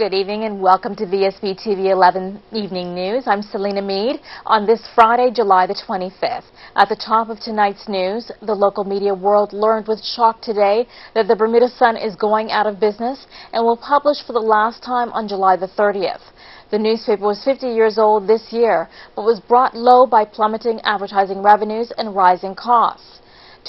Good evening and welcome to Vsb TV 11 Evening News. I'm Selena Mead on this Friday, July the 25th. At the top of tonight's news, the local media world learned with shock today that the Bermuda Sun is going out of business and will publish for the last time on July the 30th. The newspaper was 50 years old this year, but was brought low by plummeting advertising revenues and rising costs.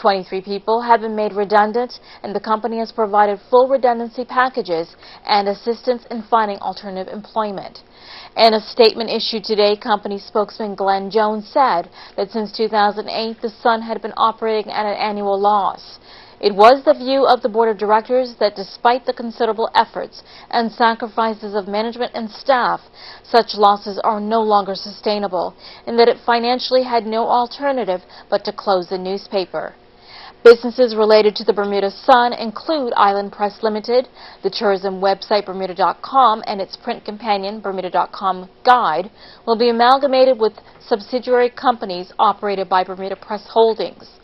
23 people have been made redundant, and the company has provided full redundancy packages and assistance in finding alternative employment. In a statement issued today, company spokesman Glenn Jones said that since 2008, the Sun had been operating at an annual loss. It was the view of the board of directors that despite the considerable efforts and sacrifices of management and staff, such losses are no longer sustainable, and that it financially had no alternative but to close the newspaper. Businesses related to the Bermuda Sun include Island Press Limited, the tourism website Bermuda.com, and its print companion Bermuda.com Guide will be amalgamated with subsidiary companies operated by Bermuda Press Holdings.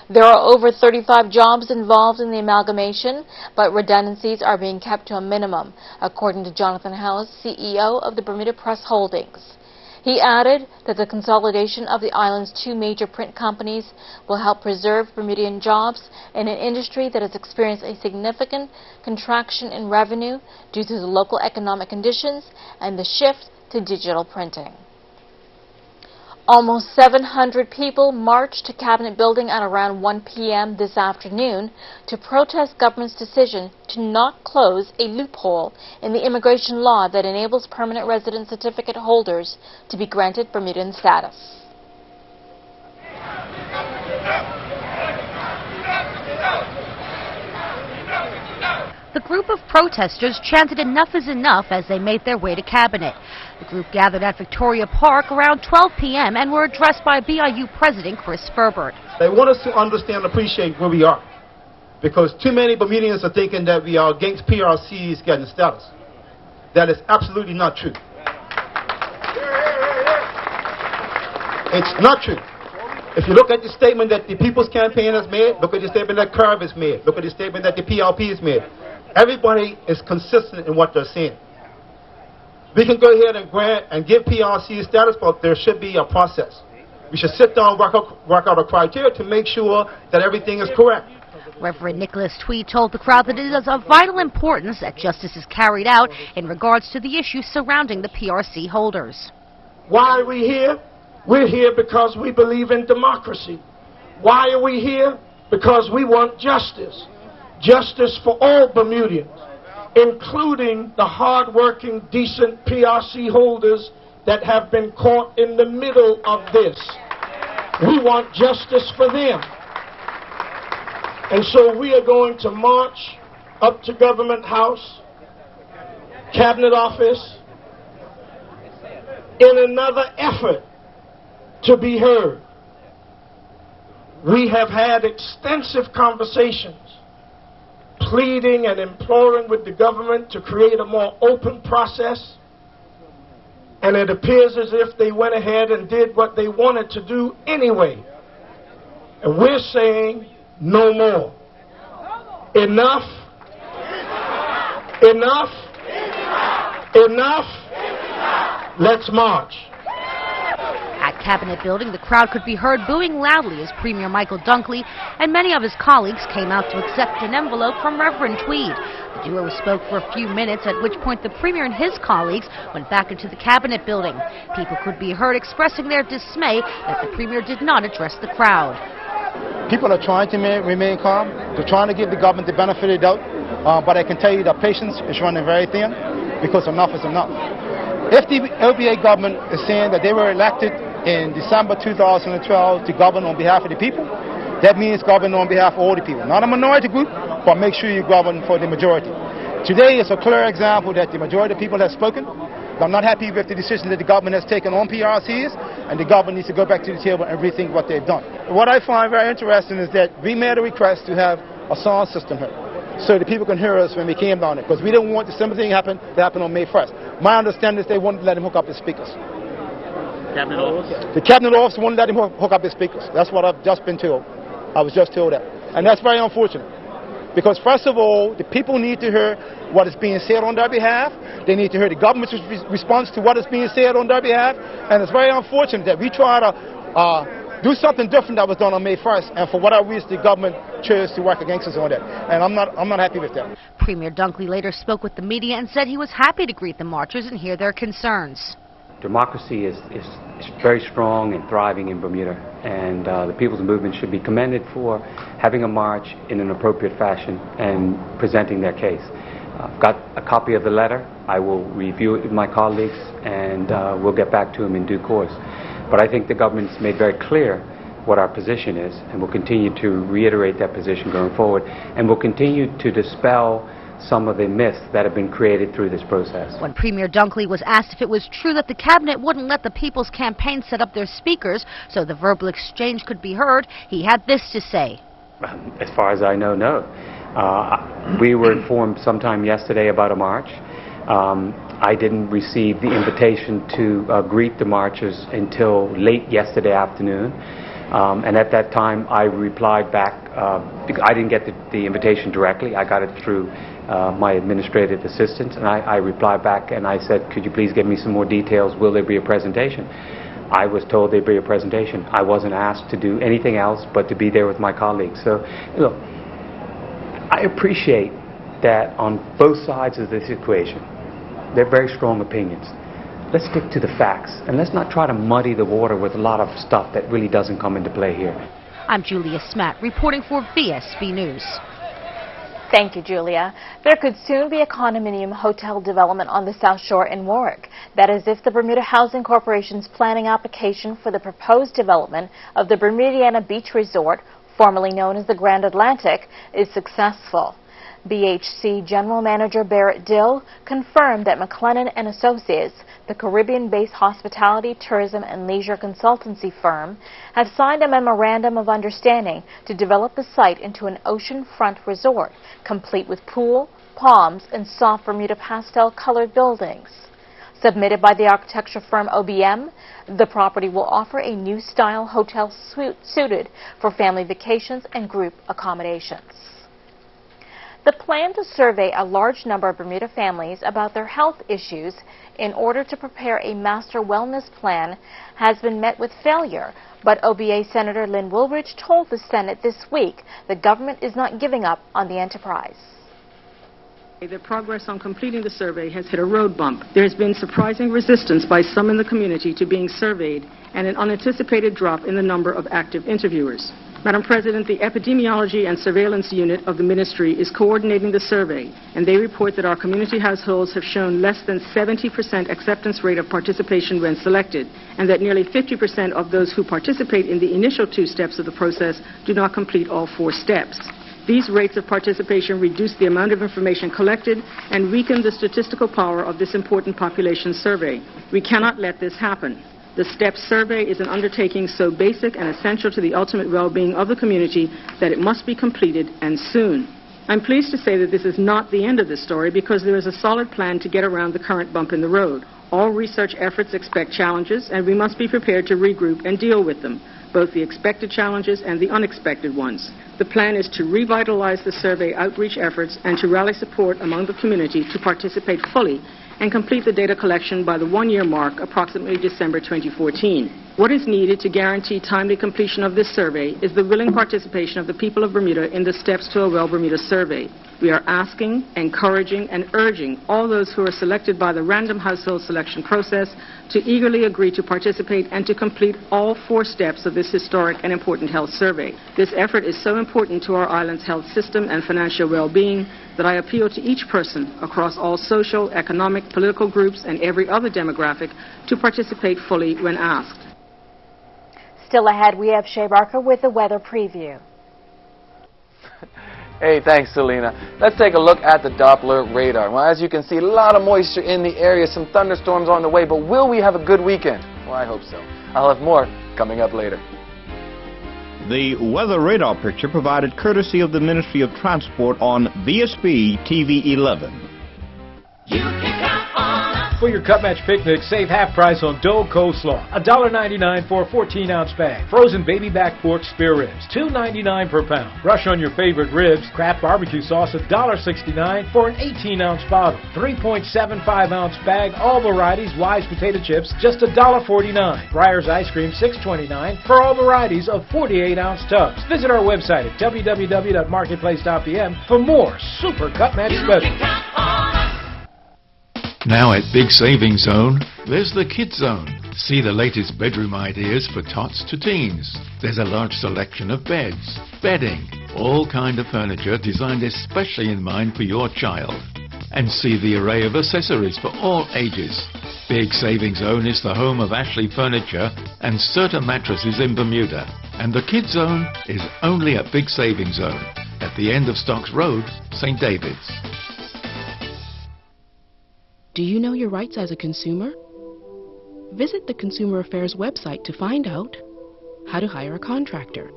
There are over 35 jobs involved in the amalgamation, but redundancies are being kept to a minimum, according to Jonathan Howes, CEO of the Bermuda Press Holdings. He added that the consolidation of the island's two major print companies will help preserve Bermudian jobs in an industry that has experienced a significant contraction in revenue due to the local economic conditions and the shift to digital printing. Almost 700 people marched to Cabinet Building at around 1 p.m. this afternoon to protest government's decision to not close a loophole in the immigration law that enables permanent resident certificate holders to be granted Bermudian status. The group of protesters chanted "Enough is enough" as they made their way to Cabinet. The group gathered at Victoria Park around 12 p.m. and were addressed by BIU President Chris Ferbert. They want us to understand and appreciate where we are, because too many Bermudians are thinking that we are against PRCs getting status. That is absolutely not true. It's not true. If you look at the statement that the People's Campaign has made, look at the statement that CURB has made, look at the statement that the PLP has made. Everybody is consistent in what they're saying. We can go ahead and grant and give PRC status, but there should be a process. We should sit down and work out a criteria to make sure that everything is correct. Reverend Nicholas Tweed told the crowd that it is of vital importance that justice is carried out in regards to the issues surrounding the PRC holders. Why are we here? We're here because we believe in democracy. Why are we here? Because we want justice. Justice for all Bermudians, including the hard-working, decent PRC holders that have been caught in the middle of this. We want justice for them. And so we are going to march up to Government House, Cabinet Office, in another effort to be heard. We have had extensive conversations, pleading and imploring with the government to create a more open process, and it appears as if they went ahead and did what they wanted to do anyway. And we're saying no more. Enough. Enough. Enough. Let's march. At Cabinet Building, the crowd could be heard booing loudly as Premier Michael Dunkley and many of his colleagues came out to accept an envelope from Reverend Tweed. The duo spoke for a few minutes, at which point the Premier and his colleagues went back into the Cabinet Building. People could be heard expressing their dismay that the Premier did not address the crowd. People are trying to remain calm. They're trying to give the government the benefit of the doubt, but I can tell you that patience is running very thin, because enough is enough. If the LBA government is saying that they were elected in December 2012 to govern on behalf of the people, that means govern on behalf of all the people. Not a minority group, but make sure you govern for the majority. Today is a clear example that the majority of people have spoken. I'm not happy with the decision that the government has taken on PRCs, and the government needs to go back to the table and rethink what they've done. What I find very interesting is that we made a request to have a sound system here, so that people can hear us when we came down there, because we didn't want the same thing that happened on May 1st. My understanding is they wouldn't let him hook up his speakers. Cabinet Office? The Cabinet Office wouldn't let him hook up his speakers. That's what I've just been told. I was just told that. And that's very unfortunate. Because first of all, the people need to hear what is being said on their behalf. They need to hear the government's response to what is being said on their behalf. And it's very unfortunate that we try to do something different that was done on May 1st, and for whatever reason the government chose to work against us on that. And I'm not happy with that. Premier Dunkley later spoke with the media and said he was happy to greet the marchers and hear their concerns. Democracy is very strong and thriving in Bermuda, and the People's Movement should be commended for having a march in an appropriate fashion and presenting their case. I've got a copy of the letter. I will review it with my colleagues, and we'll get back to them in due course. But I think the government's made very clear what our position is, and we'll continue to reiterate that position going forward, and we'll continue to dispel some of the myths that have been created through this process. When Premier Dunkley was asked if it was true that the cabinet wouldn't let the People's Campaign set up their speakers so the verbal exchange could be heard, he had this to say. As far as I know, no. We were informed sometime yesterday about a march. I didn't receive the invitation to greet the marchers until late yesterday afternoon. And at that time, I replied back, because I didn't get the invitation directly. I got it through my administrative assistant, and I replied back and I said, could you please give me some more details? Will there be a presentation? I was told there'd be a presentation. I wasn't asked to do anything else but to be there with my colleagues. So, look, I appreciate that on both sides of this equation, they're very strong opinions. Let's stick to the facts, and let's not try to muddy the water with a lot of stuff that really doesn't come into play here. I'm Julia Smatt, reporting for Vsb News. Thank you, Julia. There could soon be a condominium hotel development on the South Shore in Warwick. That is if the Bermuda Housing Corporation's planning application for the proposed development of the Bermudiana Beach Resort, formerly known as the Grand Atlantic, is successful. BHC General Manager Barrett Dill confirmed that McLennan and Associates, the Caribbean-based hospitality, tourism, and leisure consultancy firm, have signed a memorandum of understanding to develop the site into an oceanfront resort, complete with pool, palms, and soft Bermuda pastel-colored buildings. Submitted by the architecture firm OBM, the property will offer a new-style hotel suited for family vacations and group accommodations. The plan to survey a large number of Bermuda families about their health issues in order to prepare a master wellness plan has been met with failure, but OBA Senator Lynn Woolridge told the Senate this week the government is not giving up on the enterprise. The progress on completing the survey has hit a road bump. There has been surprising resistance by some in the community to being surveyed and an unanticipated drop in the number of active interviewers. Madam President, the Epidemiology and Surveillance Unit of the Ministry is coordinating the survey, and they report that our community households have shown less than 70% acceptance rate of participation when selected, and that nearly 50% of those who participate in the initial 2 steps of the process do not complete all 4 steps. These rates of participation reduce the amount of information collected and weaken the statistical power of this important population survey. We cannot let this happen. The STEP survey is an undertaking so basic and essential to the ultimate well-being of the community that it must be completed, and soon. I'm pleased to say that this is not the end of the story, because there is a solid plan to get around the current bump in the road. All research efforts expect challenges, and we must be prepared to regroup and deal with them, both the expected challenges and the unexpected ones. The plan is to revitalize the survey outreach efforts and to rally support among the community to participate fully and complete the data collection by the 1-year mark, approximately December 2014. What is needed to guarantee timely completion of this survey is the willing participation of the people of Bermuda in the Steps to a Well Bermuda survey. We are asking, encouraging, and urging all those who are selected by the random household selection process to eagerly agree to participate and to complete all 4 steps of this historic and important health survey. This effort is so important to our island's health system and financial well-being that I appeal to each person across all social, economic, political groups, and every other demographic to participate fully when asked. Still ahead, we have Shea Barker with the weather preview. Hey, thanks, Selena. Let's take a look at the Doppler radar. Well, as you can see, a lot of moisture in the area, some thunderstorms on the way, but will we have a good weekend? Well, I hope so. I'll have more coming up later. The weather radar picture provided courtesy of the Ministry of Transport on Vsb TV 11. You can count on us. For your Cut Match picnic, save half price on Dole coleslaw, $1.99 for a 14-ounce bag. Frozen baby back pork spare ribs, $2.99 per pound. Rush on your favorite ribs. Kraft barbecue sauce, $1.69 for an 18-ounce bottle. 3.75-ounce bag, all varieties, Wise potato chips, just $1.49. Breyer's ice cream, $6.29 for all varieties of 48-ounce tubs. Visit our website at www.marketplace.pm for more super Cut Match specials. Now at Big Savings Zone, there's the Kids Zone. See the latest bedroom ideas for tots to teens. There's a large selection of beds, bedding, all kind of furniture designed especially in mind for your child. And see the array of accessories for all ages. Big Savings Zone is the home of Ashley Furniture and certain mattresses in Bermuda. And the Kids Zone is only at Big Savings Zone at the end of Stocks Road, St. David's. Do you know your rights as a consumer? Visit the Consumer Affairs website to find out how to hire a contractor,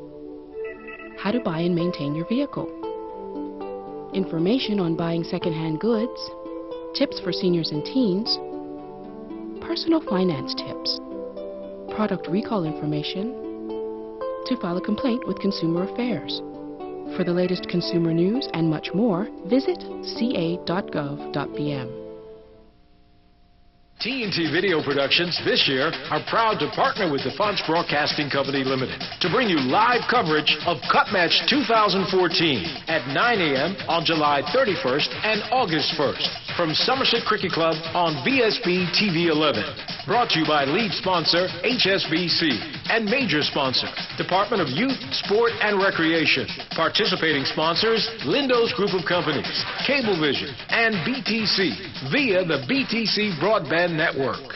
how to buy and maintain your vehicle, information on buying second-hand goods, tips for seniors and teens, personal finance tips, product recall information, to file a complaint with Consumer Affairs. For the latest consumer news and much more, visit ca.gov.bm. TNT Video Productions this year are proud to partner with the Fonts Broadcasting Company Limited to bring you live coverage of Cut Match 2014 at 9 a.m. on July 31st and August 1st from Somerset Cricket Club on Vsb Tv 11. Brought to you by lead sponsor HSBC and major sponsor Department of Youth, Sport and Recreation. Participating sponsors Lindo's Group of Companies, Cablevision and BTC via the BTC Broadband Network.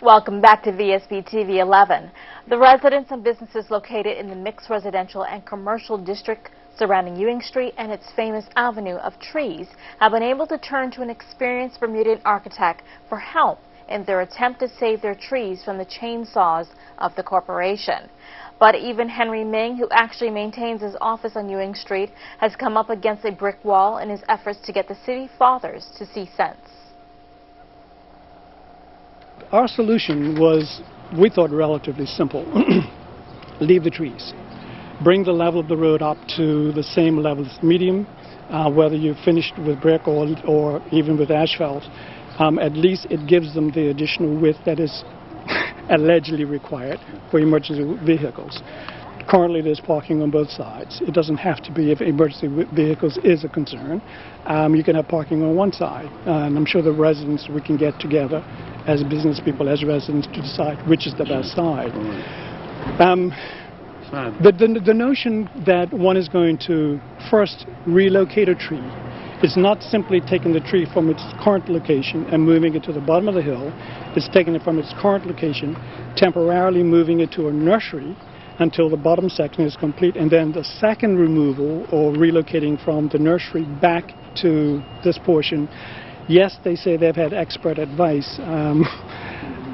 Welcome back to Vsb TV 11. The residents and businesses located in the mixed residential and commercial district surrounding Ewing Street and its famous avenue of trees have been able to turn to an experienced Bermudian architect for help in their attempt to save their trees from the chainsaws of the corporation. But even Henry Ming, who actually maintains his office on Ewing Street, has come up against a brick wall in his efforts to get the city fathers to see sense. Our solution was, we thought, relatively simple. Leave the trees. Bring the level of the road up to the same level as medium, whether you're finished with brick or even with asphalt. At least it gives them the additional width that is allegedly required for emergency vehicles. Currently there's parking on both sides. It doesn't have to be if emergency vehicles is a concern. You can have parking on one side. And I'm sure the residents, we can get together as business people, as residents, to decide which is the best side. The notion that one is going to first relocate a tree is not simply taking the tree from its current location and moving it to the bottom of the hill. It's taking it from its current location, temporarily moving it to a nursery until the bottom section is complete, and then the second removal or relocating from the nursery back to this portion. Yes, they say they've had expert advice.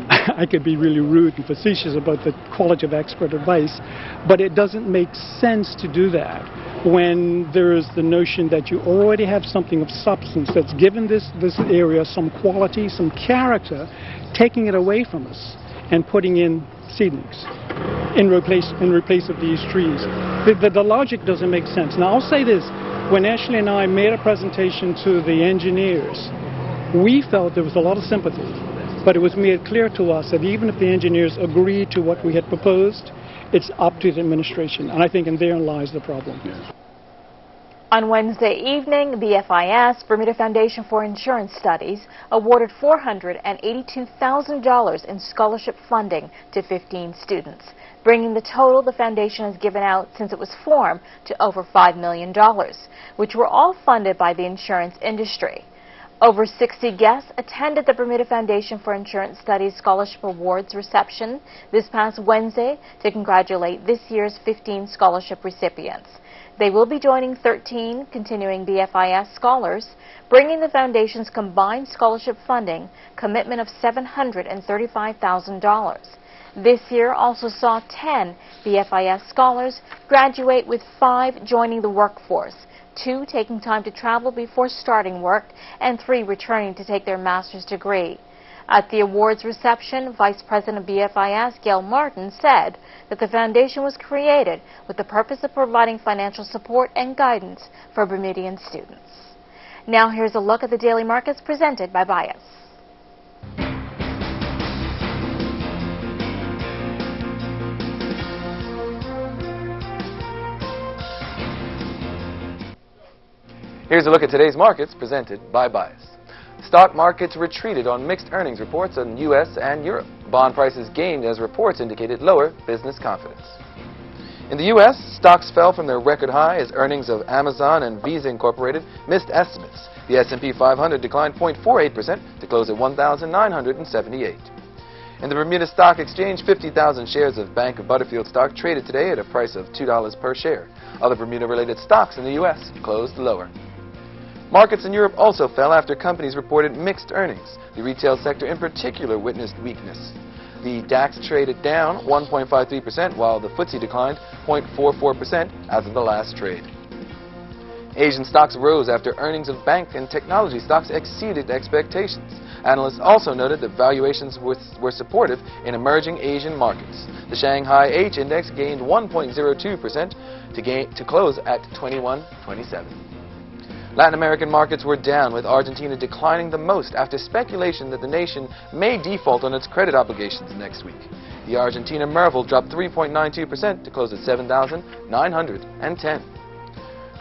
I could be really rude and facetious about the quality of expert advice, but it doesn't make sense to do that when there is the notion that you already have something of substance that's given this area some quality, some character, taking it away from us and putting in seedlings in replace of these trees. The logic doesn't make sense. Now, I'll say this. When Ashley and I made a presentation to the engineers, we felt there was a lot of sympathy. But it was made clear to us that even if the engineers agreed to what we had proposed, it's up to the administration. And I think in therein lies the problem. Yeah. On Wednesday evening, the FIS, Bermuda Foundation for Insurance Studies, awarded $482,000 in scholarship funding to 15 students, bringing the total the foundation has given out since it was formed to over $5 million, which were all funded by the insurance industry. Over 60 guests attended the Bermuda Foundation for Insurance Studies Scholarship Awards reception this past Wednesday to congratulate this year's 15 scholarship recipients. They will be joining 13 continuing BFIS scholars, bringing the Foundation's combined scholarship funding commitment of $735,000. This year also saw 10 BFIS scholars graduate, with 5 joining the workforce, 2 taking time to travel before starting work, and 3 returning to take their master's degree. At the awards reception, Vice President of BFIS, Gail Martin, said that the foundation was created with the purpose of providing financial support and guidance for Bermudian students. Now here's a look at the daily markets presented by Bias. Here's a look at today's markets presented by Bias. Stock markets retreated on mixed earnings reports in U.S. and Europe. Bond prices gained as reports indicated lower business confidence. In the U.S., stocks fell from their record high as earnings of Amazon and Visa Incorporated missed estimates. The S&P 500 declined 0.48% to close at 1,978. In the Bermuda Stock Exchange, 50,000 shares of Bank of Butterfield stock traded today at a price of $2 per share. Other Bermuda-related stocks in the U.S. closed lower. Markets in Europe also fell after companies reported mixed earnings. The retail sector in particular witnessed weakness. The DAX traded down 1.53%, while the FTSE declined 0.44% as of the last trade. Asian stocks rose after earnings of bank and technology stocks exceeded expectations. Analysts also noted that valuations were supportive in emerging Asian markets. The Shanghai H index gained 1.02% to close at 2127. Latin American markets were down, with Argentina declining the most after speculation that the nation may default on its credit obligations next week. The Argentina Merval dropped 3.92% to close at 7,910.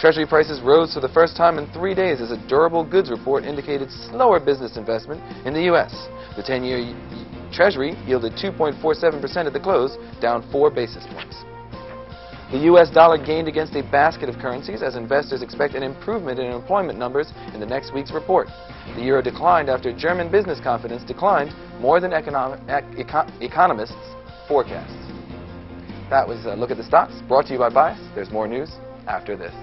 Treasury prices rose for the first time in 3 days as a durable goods report indicated slower business investment in the U.S. The 10-year Treasury yielded 2.47% at the close, down 4 basis points. The U.S. dollar gained against a basket of currencies as investors expect an improvement in employment numbers in the next week's report. The euro declined after German business confidence declined more than economists' forecasts. That was a look at the stocks, brought to you by Bias. There's more news after this.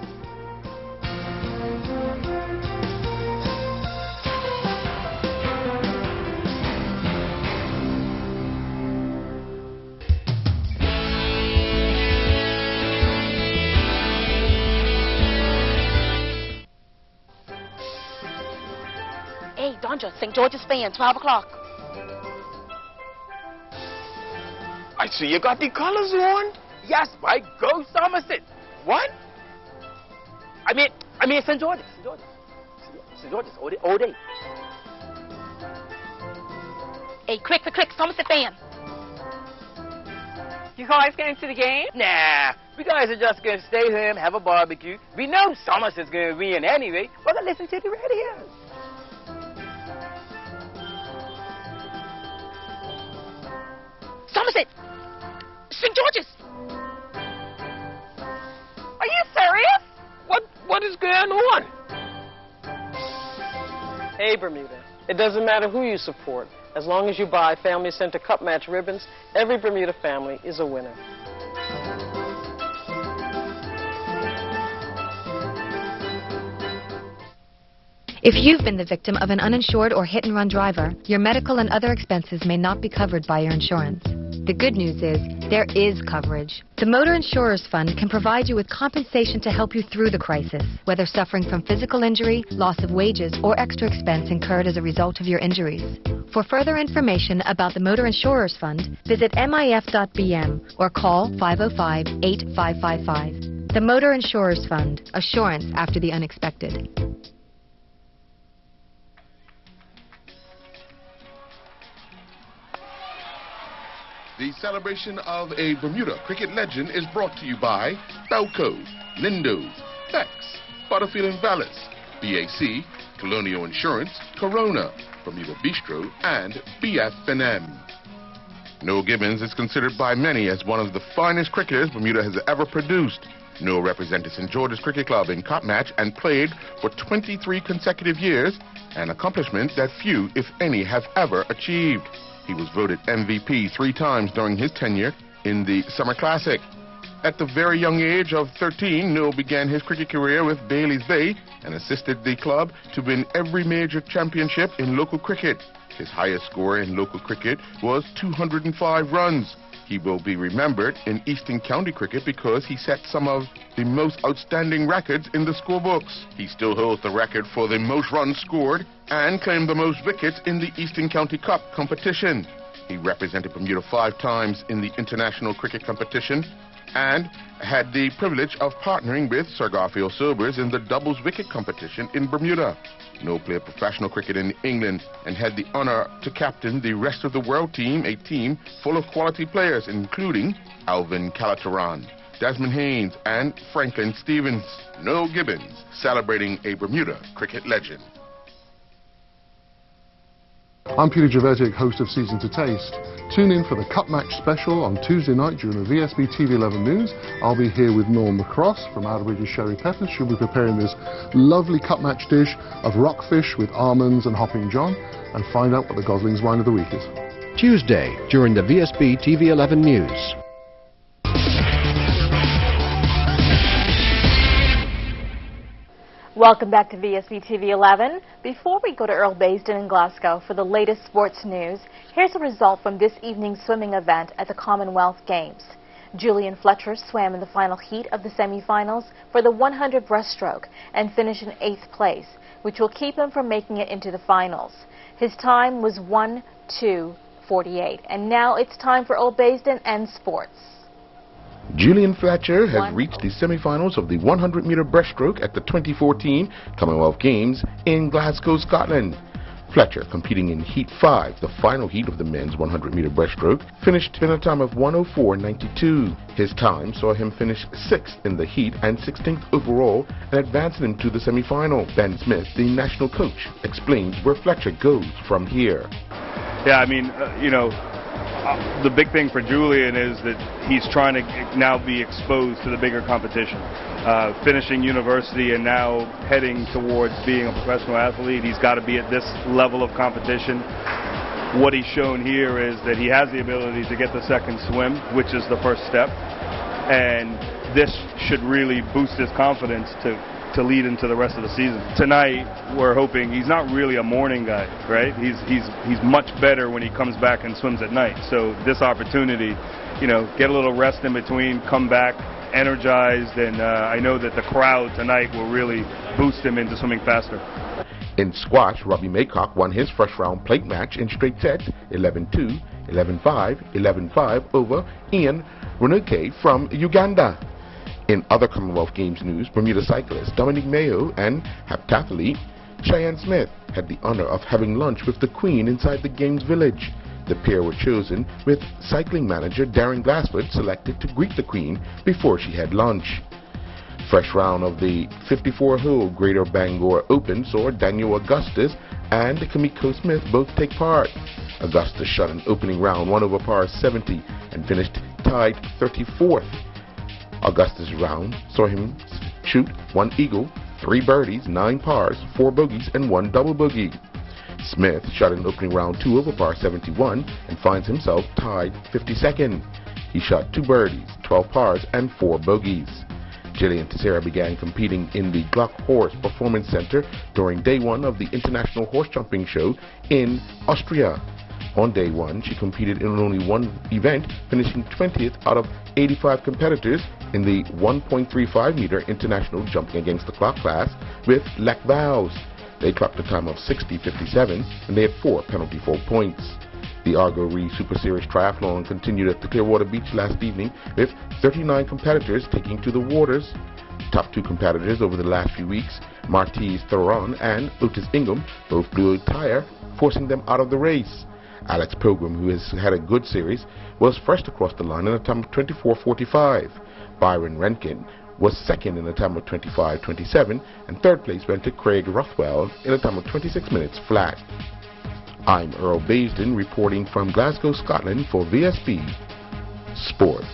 Hey, Donja, St. George's fan, 12 o'clock. I see you got the colors on. Yes, by go Somerset. What? I mean St. George's. St. George's all day. Hey, quick, Somerset fan. You guys going to the game? Nah, we guys are just going to stay here and have a barbecue. We know Somerset's going to win anyway. We're going to listen to the radio. Somerset! St. George's! Are you serious? What is going on? Hey, Bermuda. It doesn't matter who you support. As long as you buy Family Center Cup Match ribbons, every Bermuda family is a winner. If you've been the victim of an uninsured or hit-and-run driver, your medical and other expenses may not be covered by your insurance. The good news is, there is coverage. The Motor Insurers Fund can provide you with compensation to help you through the crisis, whether suffering from physical injury, loss of wages, or extra expense incurred as a result of your injuries. For further information about the Motor Insurers Fund, visit mif.bm or call 505-8555. The Motor Insurers Fund, assurance after the unexpected. The celebration of a Bermuda cricket legend is brought to you by Belco, Lindo's, Bex, Butterfield & Vallis, BAC, Colonial Insurance, Corona, Bermuda Bistro, and BF&M. Noel Gibbons is considered by many as one of the finest cricketers Bermuda has ever produced. Noel represented St. George's Cricket Club in Cup Match and played for 23 consecutive years, an accomplishment that few, if any, have ever achieved. He was voted MVP 3 times during his tenure in the Summer Classic. At the very young age of 13, Noel began his cricket career with Bailey's Bay and assisted the club to win every major championship in local cricket. His highest score in local cricket was 205 runs. He will be remembered in Eastern County cricket because he set some of the most outstanding records in the scorebooks. He still holds the record for the most runs scored and claimed the most wickets in the Eastern County Cup competition. He represented Bermuda 5 times in the international cricket competition and had the privilege of partnering with Sir Garfield Sobers in the doubles wicket competition in Bermuda. No played professional cricket in England and had the honor to captain the rest of the world team, a team full of quality players including Alvin Calateran, Desmond Haynes and Franklin Stevens. Noel Gibbons celebrating a Bermuda cricket legend. I'm Peter Javedic, host of Season to Taste. Tune in for the Cup Match special on Tuesday night during the Vsb Tv 11 News. I'll be here with Norm McCross from Outerbridge's Sherry Peppers. She'll be preparing this lovely Cup Match dish of rockfish with almonds and Hopping John, and find out what the Gosling's wine of the week is. Tuesday during the Vsb TV 11 News. Welcome back to Vsb TV 11. Before we go to Earl Baisden in Glasgow for the latest sports news, here's a result from this evening's swimming event at the Commonwealth Games. Julian Fletcher swam in the final heat of the semifinals for the 100 breaststroke and finished in 8th place, which will keep him from making it into the finals. His time was 1:2:48. And now it's time for Earl Baisden and sports. Julian Fletcher has reached the semifinals of the 100-meter breaststroke at the 2014 Commonwealth Games in Glasgow, Scotland. Fletcher, competing in Heat 5, the final heat of the men's 100-meter breaststroke, finished in a time of 1:04:92. His time saw him finish 6th in the heat and 16th overall and advancing him to the semifinal. Ben Smith, the national coach, explains where Fletcher goes from here. Yeah, I mean, the big thing for Julian is that he's trying to now be exposed to the bigger competition. Finishing university and now heading towards being a professional athlete, he's got to be at this level of competition. What he's shown here is that he has the ability to get the second swim, which is the first step, and this should really boost his confidence to lead into the rest of the season. Tonight, we're hoping he's not really a morning guy, right? He's much better when he comes back and swims at night. So this opportunity, get a little rest in between, come back energized, and I know that the crowd tonight will really boost him into swimming faster. In squash, Robbie Maycock won his first round plate match in straight sets, 11-2, 11-5, 11-5 over Ian Runuke from Uganda. In other Commonwealth Games news, Bermuda cyclist Dominic Mayo and heptathlete Cheyenne Smith had the honor of having lunch with the Queen inside the Games Village. The pair were chosen with cycling manager Darren Glassford selected to greet the Queen before she had lunch. Fresh round of the 54-hole Greater Bangor Open saw Daniel Augustus and Kamiko Smith both take part. Augustus shot an opening round 1 over par 70 and finished tied 34th. Augustus' round saw him shoot 1 eagle, 3 birdies, 9 pars, 4 bogeys, and 1 double bogey. Smith shot an opening round 2 over par 71 and finds himself tied 52nd. He shot 2 birdies, 12 pars, and 4 bogeys. Jillian Teixeira began competing in the Gluck Horse Performance Center during day 1 of the International Horse Jumping Show in Austria. On day 1, she competed in only 1 event, finishing 20th out of 85 competitors in the 1.35-meter international jumping against the clock class with Lek Vows. They clocked a time of 60.57 and they had 4 penalty fault points. The Argo Re Super Series Triathlon continued at the Clearwater Beach last evening with 39 competitors taking to the waters. Top 2 competitors over the last few weeks, Martise Theron and Otis Ingham, both blew a tire, forcing them out of the race. Alex Pilgrim, who has had a good series, was first across the line in a time of 24.45. Byron Renkin was second in a time of 25.27, and third place went to Craig Rothwell in a time of 26 minutes flat. I'm Earl Baisden reporting from Glasgow, Scotland for VSB Sports.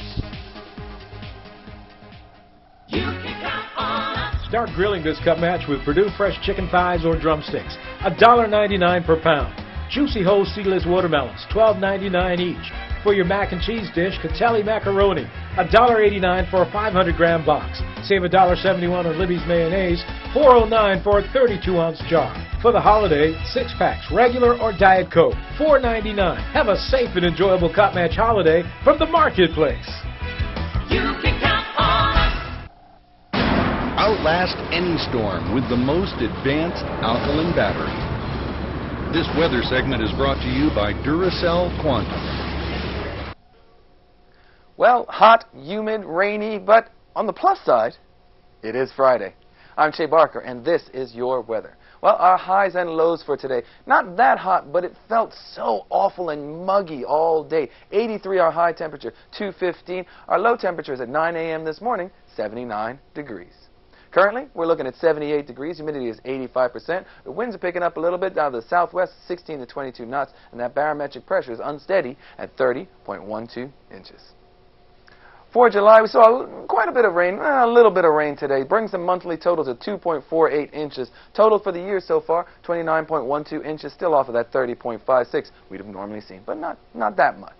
Start grilling this cup match with Purdue fresh chicken thighs or drumsticks, $1.99 per pound. Juicy whole seedless watermelons, $12.99 each. For your mac and cheese dish, Catelli macaroni, $1.89 for a 500-gram box. Save $1.71 on Libby's mayonnaise, $4.09 for a 32-ounce jar. For the holiday, 6-packs, regular or Diet Coke, $4.99. Have a safe and enjoyable Cut Match holiday from the marketplace. You can count on us. Outlast any storm with the most advanced alkaline battery. This weather segment is brought to you by Duracell Quantum. Well, hot, humid, rainy, but on the plus side, it is Friday. I'm Che Barker, and this is your weather. Well, our highs and lows for today. Not that hot, but it felt so awful and muggy all day. 83 our high temperature, 215. Our low temperature is at 9 a.m. this morning, 79 degrees. Currently, we're looking at 78 degrees. Humidity is 85%. The winds are picking up a little bit out of the southwest, 16 to 22 knots, and that barometric pressure is unsteady at 30.12 inches. For July, we saw quite a bit of rain, a little bit of rain today. Brings the monthly total to 2.48 inches. Total for the year so far, 29.12 inches, still off of that 30.56 we'd have normally seen, but not that much.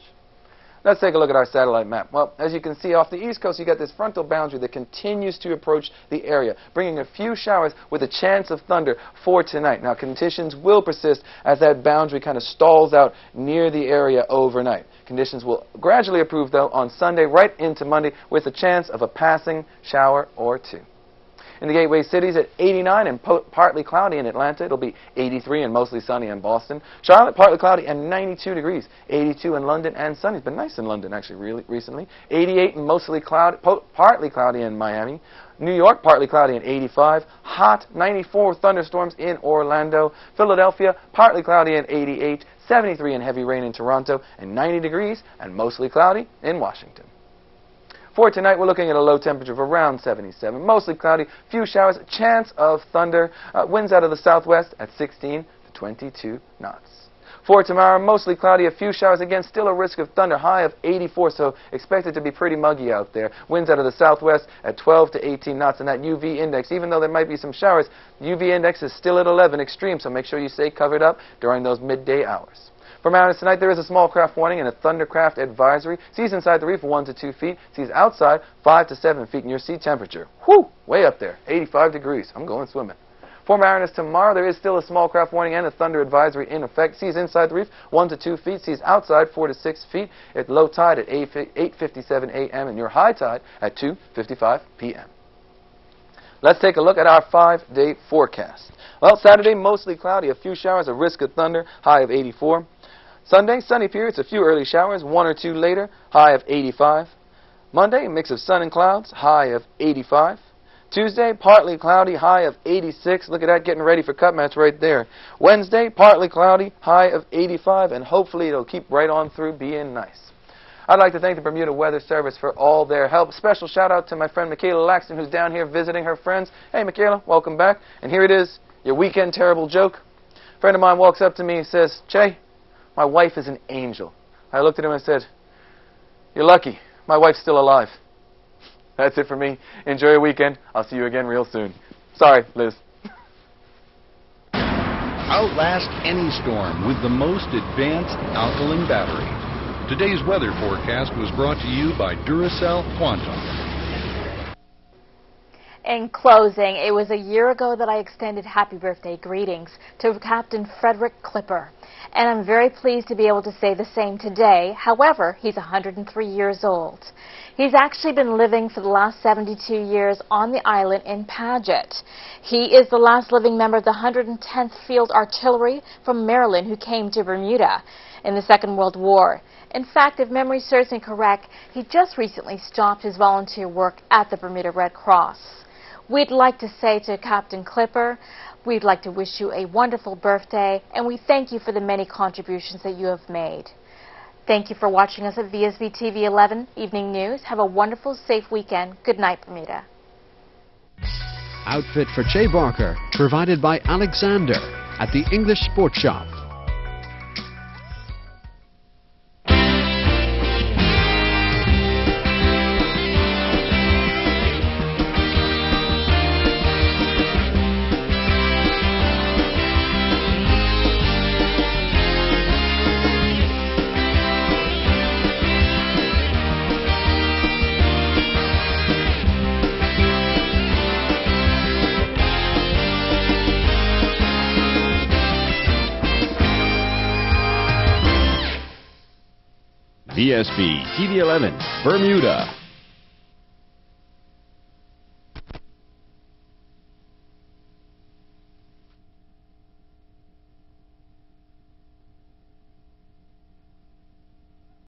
Let's take a look at our satellite map. Well, as you can see off the east coast, you got this frontal boundary that continues to approach the area, bringing a few showers with a chance of thunder for tonight. Now, conditions will persist as that boundary kind of stalls out near the area overnight. Conditions will gradually improve, though, on Sunday right into Monday with a chance of a passing shower or two. In the gateway cities at 89 and partly cloudy in Atlanta. It'll be 83 and mostly sunny in Boston. Charlotte, partly cloudy and 92 degrees. 82 in London and sunny. It's been nice in London, actually, really recently. 88 and mostly partly cloudy in Miami. New York, partly cloudy and 85. Hot, 94 with thunderstorms in Orlando. Philadelphia, partly cloudy and 88. 73 and heavy rain in Toronto. And 90 degrees and mostly cloudy in Washington. For tonight, we're looking at a low temperature of around 77. Mostly cloudy, few showers, chance of thunder, winds out of the southwest at 16 to 22 knots. For tomorrow, mostly cloudy, a few showers. Again, still a risk of thunder, high of 84, so expect it to be pretty muggy out there. Winds out of the southwest at 12 to 18 knots, and that UV index, even though there might be some showers, UV index is still at 11 extreme, so make sure you stay covered up during those midday hours. For mountains tonight, there is a small craft warning and a thundercraft advisory. Seas inside the reef 1 to 2 feet. Seas outside 5 to 7 feet. And your sea temperature, whoo, way up there, 85 degrees. I'm going swimming. For mariners tomorrow, there is still a small craft warning and a thunder advisory in effect. Seas inside the reef 1 to 2 feet. Seas outside 4 to 6 feet. At low tide at 8:57 a.m. and your high tide at 2:55 p.m. Let's take a look at our 5-day forecast. Well, Saturday, mostly cloudy, a few showers, a risk of thunder, high of 84. Sunday, sunny periods, a few early showers, 1 or 2 later, high of 85. Monday, a mix of sun and clouds, high of 85. Tuesday, partly cloudy, high of 86. Look at that, getting ready for cut match right there. Wednesday, partly cloudy, high of 85, and hopefully it'll keep right on through being nice. I'd like to thank the Bermuda Weather Service for all their help. Special shout out to my friend Michaela Laxton, who's down here visiting her friends. Hey, Michaela, welcome back. And here it is, your weekend terrible joke. A friend of mine walks up to me and says, Che, my wife is an angel. I looked at him and said, you're lucky. My wife's still alive. That's it for me. Enjoy your weekend. I'll see you again real soon. Sorry, Liz. Outlast any storm with the most advanced alkaline battery. Today's weather forecast was brought to you by Duracell Quantum. In closing, it was a year ago that I extended happy birthday greetings to Captain Frederick Clipper. And I'm very pleased to be able to say the same today. However, he's 103 years old. He's actually been living for the last 72 years on the island in Paget. He is the last living member of the 110th Field Artillery from Maryland who came to Bermuda in the Second World War. In fact, if memory serves me correct, he just recently stopped his volunteer work at the Bermuda Red Cross. We'd like to say to Captain Clipper, we'd like to wish you a wonderful birthday, and we thank you for the many contributions that you have made. Thank you for watching us at Vsb Tv 11 Evening News. Have a wonderful, safe weekend. Good night, Bermuda. Outfit for Che Barker, provided by Alexander at the English Sports Shop. Vsb TV 11, Bermuda.